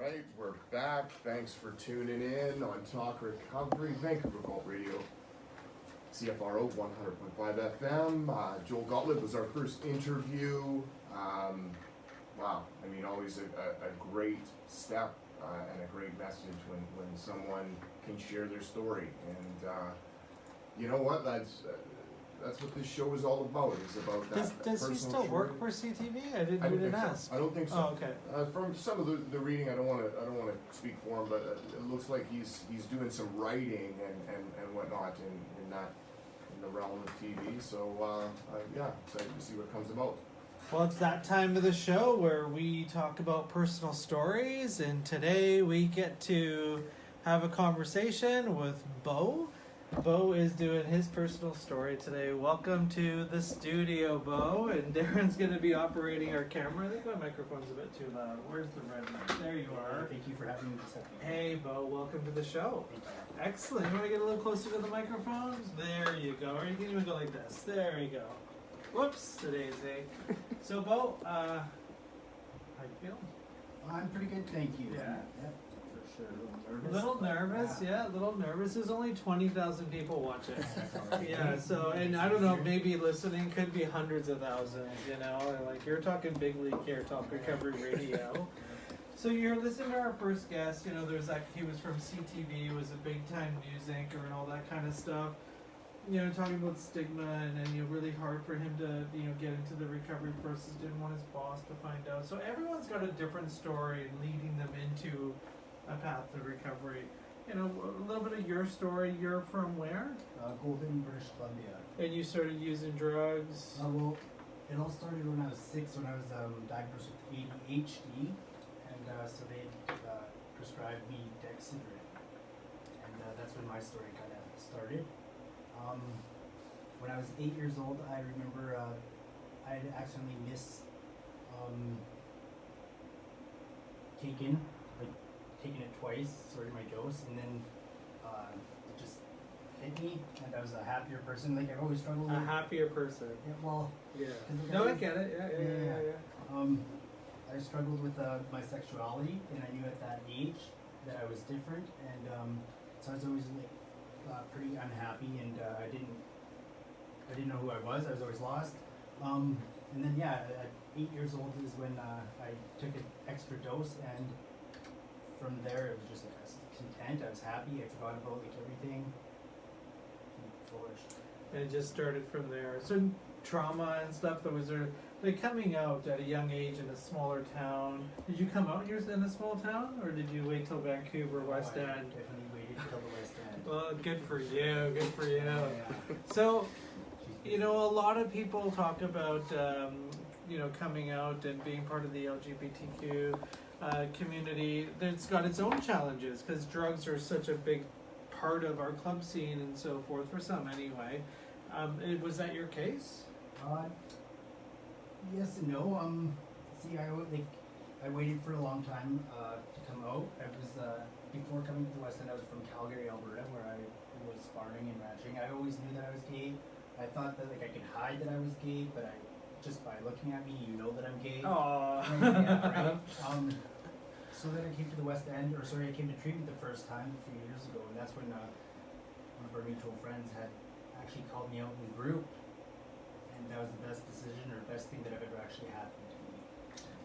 right, we're back. Thanks for tuning in on Talk Recovery, Vancouver Cult Radio, CFRO 100.5 FM. Joel Gottlieb was our first interview. Wow, I mean, always a great step and a great message when someone can share their story. And you know what? That's what this show is all about. Is about that. Does he still work for CTV? I didn't ask. So. I don't think so. Oh, okay. From some of the reading, I don't want to speak for him, but it looks like he's doing some writing and whatnot in the realm of TV. So yeah, excited to see what comes about. Well, it's that time of the show where we talk about personal stories, and today we get to have a conversation with Beau. Beau is doing his personal story today. Welcome to the studio, Beau. And Darren's going to be operating our camera. I think my microphone's a bit too loud. Where's the red mic? There you are. Thank you for having me this afternoon. Hey, Beau. Welcome to the show. Thank you. Excellent. You want to get a little closer to the microphone? There you go. Or you can even go like this. There you go. Whoops. Today's a. So, Beau, how you feeling? I'm pretty good, thank you. Yeah. Yep, for sure. A Little nervous, yeah, a little nervous. There's only 20,000 people watching. Yeah, so, and I don't know, maybe listening could be hundreds of thousands, you know, like you're talking big league here, Talk Recovery Radio. So you're listening to our first guest, you know, there's like, he was from CTV, was a big time news anchor and all that kind of stuff. You know, talking about stigma and you know, really hard for him to, you know, get into the recovery process, didn't want his boss to find out. So everyone's got a different story leading them into a path to recovery. You know, a little bit of your story. You're from where? Golden, British Columbia. And you started using drugs? Well, it all started when I was 6, when I was diagnosed with ADHD. And so they prescribed me Dexedrine. And that's when my story kind of started. When I was 8 years old, I remember I had accidentally taken it twice, sorted my dose, and then it just hit me, and I was a happier person. Like, I've always struggled with... A happier person. Yeah, well... Yeah. No, I get it. Yeah. I struggled with my sexuality, and I knew at that age that I was different, and so I was always pretty unhappy, and I didn't know who I was. I was always lost. And then at 8 years old is when I took an extra dose, and from there it was just like I was content. I was happy. I forgot about everything. And flourished. And it just started from there. So trauma and stuff. That was there. Like coming out at a young age in a smaller town. Did you come out in a small town, or did you wait till Vancouver, West End? I definitely waited till the West End. Well, good for you. Good for you. Yeah. So, you know, a lot of people talk about, you know, coming out and being part of the LGBTQ community. It's got its own challenges because drugs are such a big part of our club scene and so forth, for some anyway. Was that your case? Yes and no. See, I waited for a long time to come out. I was before coming to the West End. I was from Calgary, Alberta, where I was farming and ranching. I always knew that I was gay. I thought that I could hide that I was gay, but just by looking at me, you know that I'm gay. Aww. Yeah, right. So then I came to the West End, I came to treatment the first time a few years ago, and that's when one of our mutual friends had actually called me out in group, and that was the best decision or best thing that ever actually happened to me.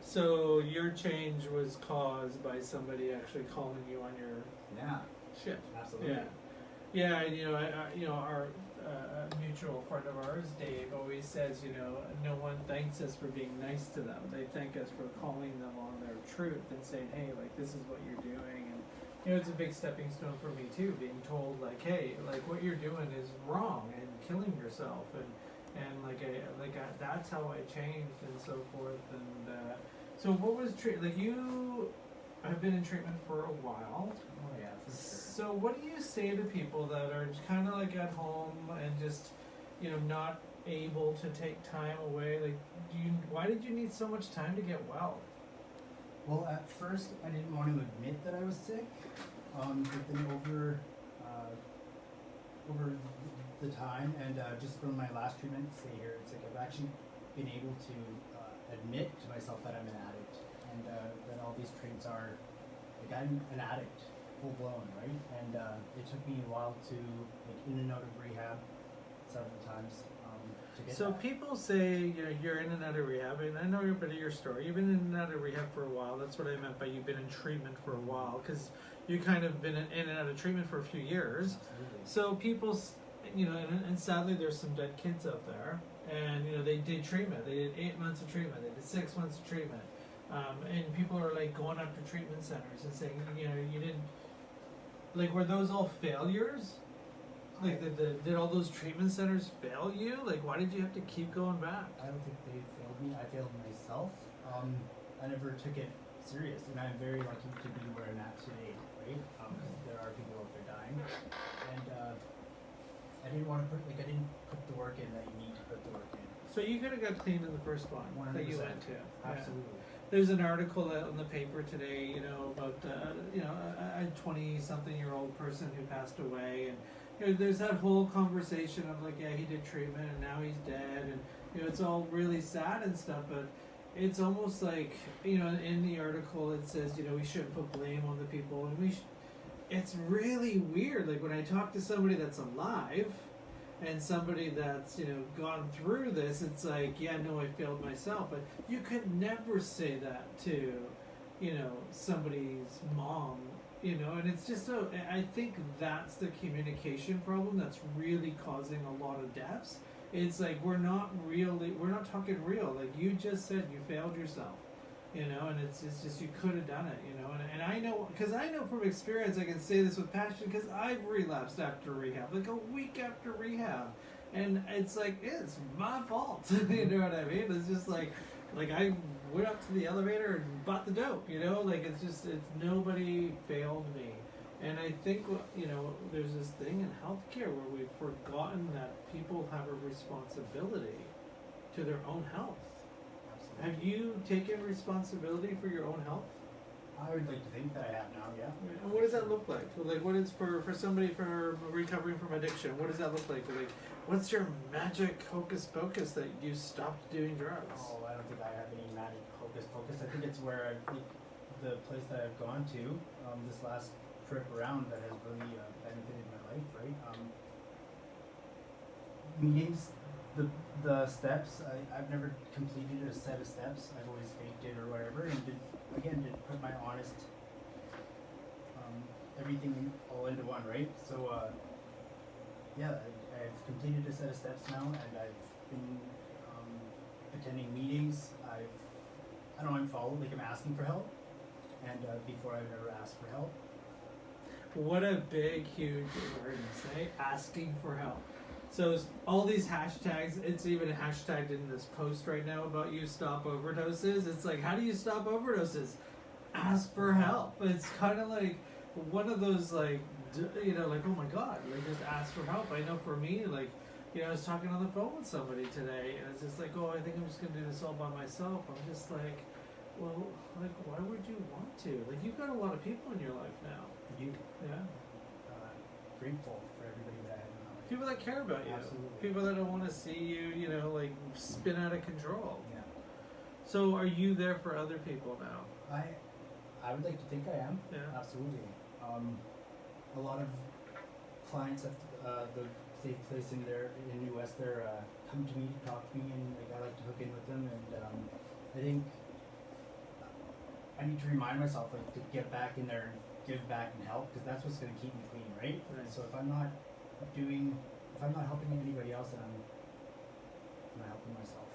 So your change was caused by somebody actually calling you on your shit. Absolutely. Yeah. And you know, our mutual friend of ours, Dave, always says, you know, no one thanks us for being nice to them. They thank us for calling them on their truth and saying, hey, like, this is what you're doing. And, you know, it's a big stepping stone for me, too, being told, like, hey, like, what you're doing is wrong and killing yourself. And that's how I changed and so forth. And so what was like, you have been in treatment for a while. Oh, yeah, for sure. So what do you say to people that are kind of like at home and just, you know, not able to take time away? Like, why did you need so much time to get well? Well, at first I didn't want to admit that I was sick, but then over the time and just from my last treatment, stay here, it's like I've actually been able to admit to myself that I'm an addict, and that all these traits are I'm an addict, full blown, right? And it took me a while to like in and out of rehab several times to get So that. people say, you know, you're in and out of rehab, and I know a bit of your story. You've been in and out of rehab for a while. That's what I meant by you've been in treatment for a while, because you kind of been in and out of treatment for a few years. Absolutely. So people, you know, and sadly there's some dead kids out there, and you know they did treatment. They did 8 months of treatment. They did 6 months of treatment, and people are like going up to treatment centers and saying, you know, you didn't. Like, were those all failures? Like, did all those treatment centers fail you? Like, why did you have to keep going back? I don't think they failed me. I failed myself. I never took it serious, and I'm very lucky to be where I'm at today, right? Because there are people out there dying, and I didn't want to I didn't put the work in that you need to put the work in. So you could have got clean in the first one that you 100%. went to. Yeah. Absolutely. There's an article out in the paper today, you know, about you know, a 20-something-year-old person who passed away, and you know, there's that whole conversation of like, yeah, he did treatment and now he's dead, and you know, it's all really sad and stuff, but it's almost like, you know, in the article it says, you know, we shouldn't put blame on the people, and it's really weird. Like when I talk to somebody that's alive and somebody that's, you know, gone through this, it's like, yeah, no, I failed myself, but you could never say that to, you know, somebody's mom, you know, and it's just I think that's the communication problem that's really causing a lot of deaths. It's like we're not talking real. Like you just said, you failed yourself, you know, and it's just you could have done it, you know, and I know, because I know from experience, I can say this with passion, because I've relapsed after rehab, like a week after rehab, and it's like, it's my fault. You know what I mean? It's just like I went up to the elevator and bought the dope, you know, like it's nobody failed me. And I think, you know, there's this thing in healthcare where we've forgotten that people have a responsibility to their own health. Absolutely. Have you taken responsibility for your own health? I would like to think that I have now, yeah. And what does that look like? Like, what is for somebody for recovering from addiction? What does that look like? Like, what's your magic hocus pocus that you stopped doing drugs? Oh, I don't think I have any magic hocus pocus. I think it's where the place that I've gone to this last trip around that has really benefited my life, right? Meetings, the steps, I've never completed a set of steps. I've always faked it or whatever, and did put my honest everything all into one, right? So yeah, I've completed a set of steps now, and I've been attending meetings. I don't know, I'm followed, like I'm asking for help, and before I've never asked for help. What a big, huge word to say, asking for help. So all these hashtags, it's even hashtagged in this post right now about you stop overdoses. It's like, how do you stop overdoses? Ask for help. It's kind of like one of those like, you know, like, oh my God, like just ask for help. I know for me, like, you know, I was talking on the phone with somebody today, and it's just like, oh, I think I'm just going to do this all by myself. I'm just like, well, like, why would you want to? Like, you've got a lot of people in your life now. You Yeah. grateful for everybody that I have in my life. People that care about you. Absolutely. People that don't want to see you, you know, like spin out of control. Yeah. So are you there for other people now? I would like to think I am. Yeah. Absolutely. A lot of clients at the safe place in New West, they're come to me, talk to me, and like I like to hook in with them. And I think I need to remind myself like to get back in there and give back and help, because that's what's going to keep me clean, right? Right. So if I'm not helping anybody else, then I'm not helping myself.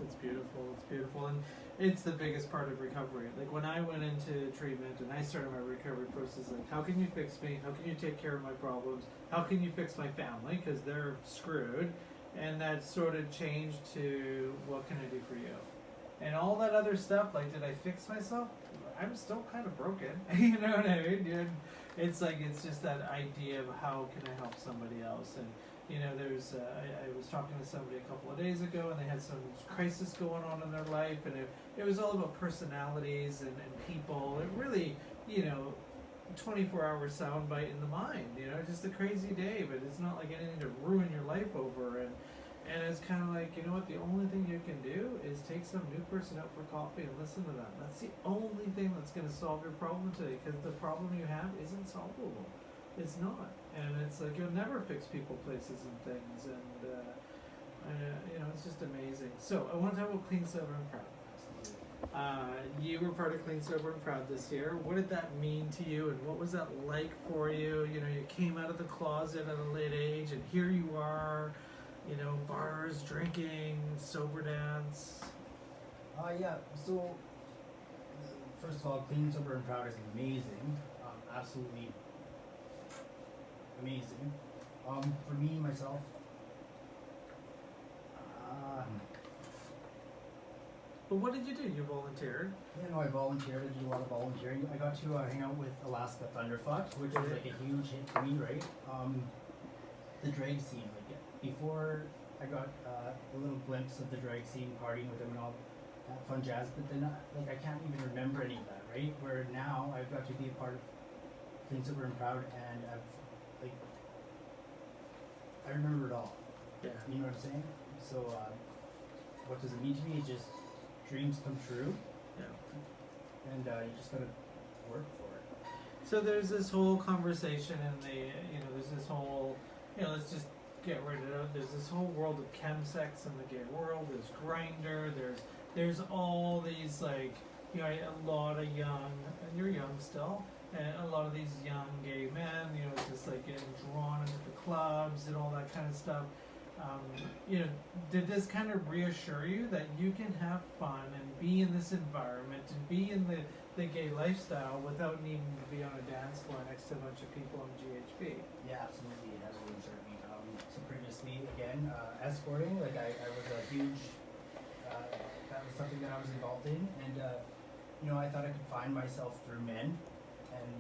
It's beautiful. It's beautiful. And it's the biggest part of recovery. Like when I went into treatment and I started my recovery process, like, how can you fix me? How can you take care of my problems? How can you fix my family? Because they're screwed. And that sort of changed to, what can I do for you? And all that other stuff, like, did I fix myself? I'm still kind of broken. You know what I mean? And it's like, it's just that idea of how can I help somebody else. And, you know, there's, I was talking to somebody a couple of days ago, and they had some crisis going on in their life, and it was all about personalities and people. It really, you know, 24-hour soundbite in the mind, you know, just a crazy day, but it's not like anything to ruin your life over. And it's kind of like, you know what, the only thing you can do is take some new person out for coffee and listen to them. That's the only thing that's going to solve your problem today, because the problem you have isn't solvable. It's not. And it's like, you'll never fix people, places, and things. And, you know, it's just amazing. So, I want to talk about Clean, Sober, and Proud. You were part of Clean, Sober, and Proud this year. What did that mean to you, and what was that like for you? You know, you came out of the closet at a late age, and here you are, you know, bars, drinking, sober dance. Yeah, so first of all, Clean, Sober, and Proud is amazing. Absolutely amazing. For me, myself, But what did you do? You volunteered? yeah, no, I volunteered. I did a lot of volunteering. I got to hang out with Alaska Thunderfuck, which was like a huge hit for me, right? The drag scene, like before I got a little glimpse of the drag scene, partying with them and all that fun jazz, but then like I can't even remember any of that, right? Where now I've got to be a part of Clean, Sober, and Proud, and I've like I remember it all. Yeah. You know what I'm saying? So what does it mean to me? It's just dreams come true, Yeah. and you just gotta work for it. So there's this whole conversation in the, you know, there's this whole, you know, let's just get rid of it. There's this whole world of chemsex in the gay world. There's Grindr. There's all these, like, you know, a lot of young, and you're young still, and a lot of these young gay men, you know, just like getting drawn into the clubs and all that kind of stuff. You know, did this kind of reassure you that you can have fun and be in this environment and be in the gay lifestyle without needing to be on a dance floor next to a bunch of people on GHB? Yeah, absolutely, it has reassured me. So previously, again, escorting, like I was a huge, that was something that I was involved in, and you know, I thought I could find myself through men, and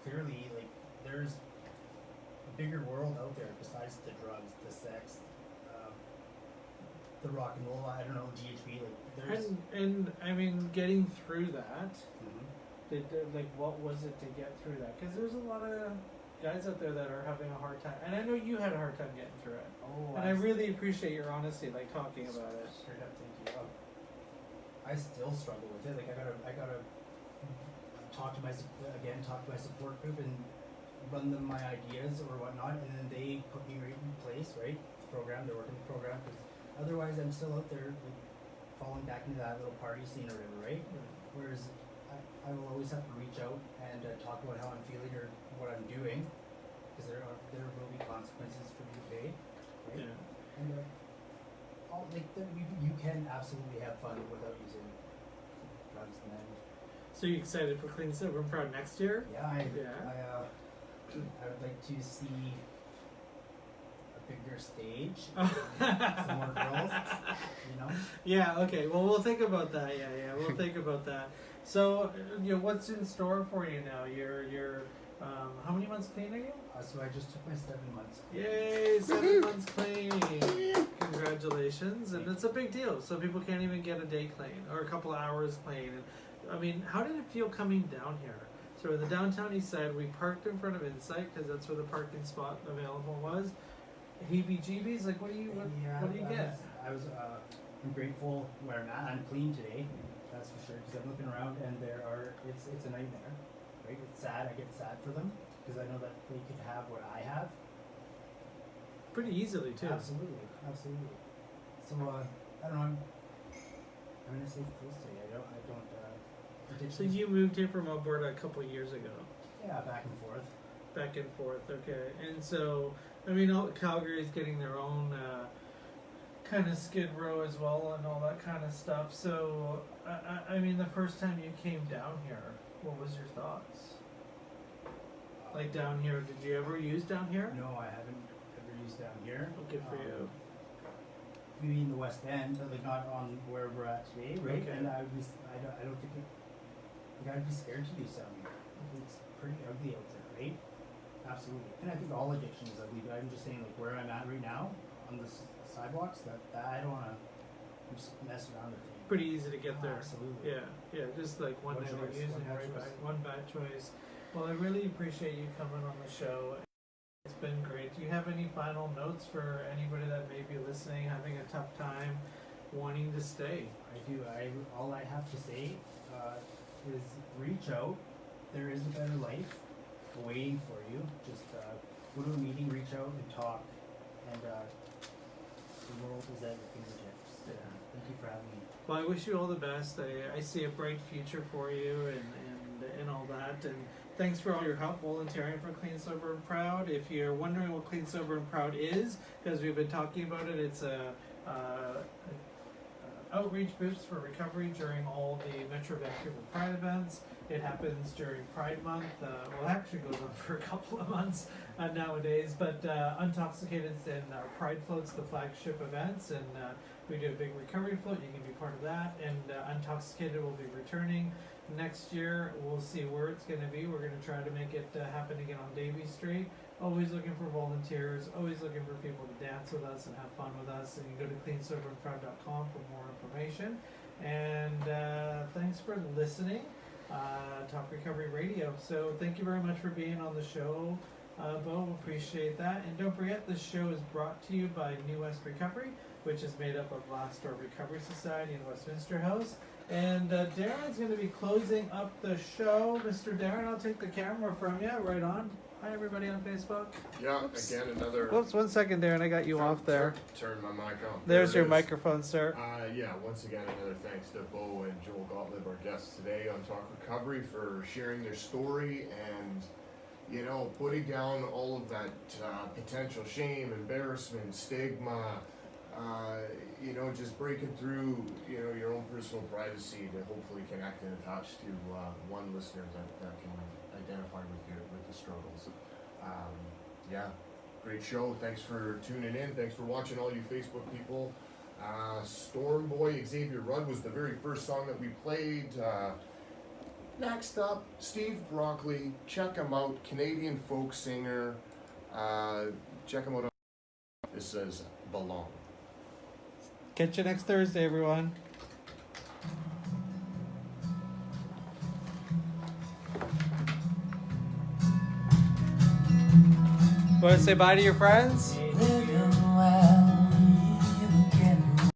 clearly, like, there's a bigger world out there besides the drugs, the sex, the rock and roll, I don't know, GHB, like, there's... And I mean, getting through that, Mhm. like, what was it to get through that? Because there's a lot of guys out there that are having a hard time, and I know you had a hard time getting through it. Oh, And I really appreciate your honesty, like, talking about it. Straight up, thank you. I still struggle with it. Like I gotta talk to my support group and run them my ideas or whatnot, and then they put me right in place, right? They're working the program, because otherwise I'm still out there like, falling back into that little party scene or whatever, right? Whereas I will always have to reach out and talk about how I'm feeling or what I'm doing, because there will be consequences for me to pay, right? Yeah. And you can absolutely have fun without using drugs, and then So you excited for Clean, Sober, and Proud next year? I would like to see a bigger stage, some more girls, you know. Yeah, okay. Well, we'll think about that. Yeah, we'll think about that. So, you know, what's in store for you now? You're how many months clean are you? So I just took my 7 months. Yay, 7 months clean. Congratulations. And it's a big deal. Some people can't even get a day clean or a couple of hours clean. And, I mean, how did it feel coming down here? So in the downtown east side, we parked in front of Insight because that's where the parking spot available was. Heebie-jeebies, like what do you get? I'm grateful where I'm at. I'm clean today, that's for sure. Because I'm looking around and it's a nightmare, right? It's sad. I get sad for them because I know that they could have what I have. Pretty easily too. Absolutely. So I don't know. I'm in a safe place today. I don't. So you moved here from Alberta a couple years ago. Yeah, back and forth. Back and forth, okay. And so, I mean, Calgary's getting their own kind of skid row as well and all that kind of stuff. So, I mean, the first time you came down here, what was your thoughts? Like down here, did you ever use down here? No, I haven't ever used down here. Oh, good for you. Maybe in the West End, but like not on where we're at today, right? Okay. And I don't think I'd be scared to use down here. It's pretty ugly out there, right? Absolutely. And I think all addiction is ugly, but I'm just saying like where I'm at right now on the sidewalks, that I don't want to just mess around with it. Pretty easy to get there. Absolutely. Yeah, just like one One day choice, using one bad right choice. back, one bad choice. Well, I really appreciate you coming on the show. It's been great. Do you have any final notes for anybody that may be listening, having a tough time, wanting to stay? I do. All I have to say is reach out. There is a better life waiting for you. Just go to a meeting, reach out, and talk. And the world is at your fingertips. Yeah. Thank you for having me. Well, I wish you all the best. I see a bright future for you and all that. And thanks for all your help volunteering for Clean, Sober, and Proud. If you're wondering what Clean, Sober, and Proud is, because we've been talking about it, it's a outreach boost for recovery during all the Metro Vancouver Pride events. It happens during Pride Month. Well, it actually goes on for a couple of months nowadays. But Untoxicated and Pride Float's the flagship events, and we do a big recovery float. You can be part of that. And Untoxicated will be returning next year. We'll see where it's going to be. We're going to try to make it happen again on Davie Street. Always looking for volunteers, always looking for people to dance with us and have fun with us. And you can go to cleansoberandproud.com for more information. And thanks for listening. Talk Recovery Radio. So thank you very much for being on the show, Beau. Appreciate that. And don't forget, this show is brought to you by New West Recovery, which is made up of Last Door Recovery Society in Westminster House. And Darren's going to be closing up the show. Mr. Darren, I'll take the camera from you. Right on. Hi, everybody on Facebook. Yeah, Oops. again, another. Whoops, 1 second, Darren. I got you off there. Turn my mic on. There's There your it is. microphone, sir. Yeah, once again, another thanks to Beau and Joel Gottlieb, our guests today on Talk Recovery, for sharing their story and, you know, putting down all of that potential shame, embarrassment, stigma, you know, just breaking through, you know, your own personal privacy to hopefully connect and attach to one listener that can identify with the struggles. Yeah, great show. Thanks for tuning in. Thanks for watching, all you Facebook people. Storm Boy Xavier Rudd was the very first song that we played. Next up, Steve Broccoli. Check him out, Canadian folk singer. Check him out. This is Belong. Catch you next Thursday, everyone. Want to say bye to your friends?